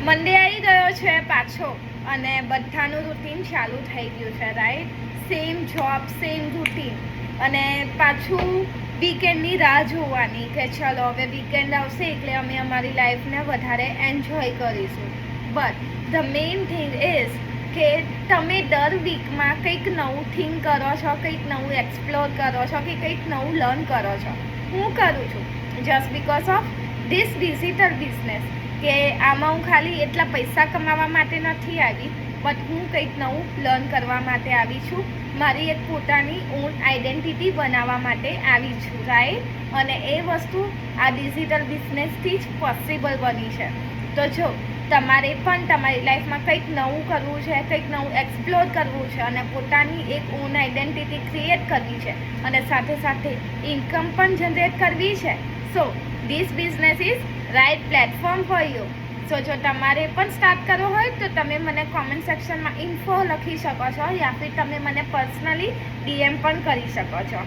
મંડે આવી ગયો છે પાછો અને બધાનું રૂટીન ચાલુ થઈ ગયું છે, right? Same job, same routine, અને પાછું વીકેન્ડની રાહ જોવાની કે ચલો હવે વીકેન્ડ આવશે એટલે અમે અમારી લાઈફને વધારે એન્જોય કરીશું. But the main thing is કે તમે દર વીકમાં કંઈક નવું થિંક કરો છો, કંઈક નવું એક્સપ્લોર કરો છો કે કંઈક નવું લર્ન કરો છો. હું કરું છું just because of this digital business, કે આમાં હું ખાલી એટલા પૈસા કમાવા માટે નથી આવી, બટ હું કંઈક નવું લર્ન કરવા માટે આવી છું. મારી એક પોતાની ઓન આઈડેન્ટિટી બનાવવા માટે આવી છું, રાઈટ? અને એ વસ્તુ આ ડિજિટલ બિઝનેસથી જ પોસિબલ બની છે. તો જો તમારે પણ તમારી લાઈફમાં કંઈક નવું કરવું છે, કંઈક નવું એક્સપ્લોર કરવું છે અને પોતાની એક ઓન આઈડેન્ટિટી ક્રિએટ કરવી છે અને સાથે સાથે ઇન્કમ પણ જનરેટ કરવી છે, so this business is right platform for you. So જો તમારે પણ સ્ટાર્ટ કરવો હોય તો તમે મને કોમેન્ટ સેક્શનમાં ઇન્ફો લખી શકો છો, યા ફિર તમે મને પર્સનલી DM પણ કરી શકો છો.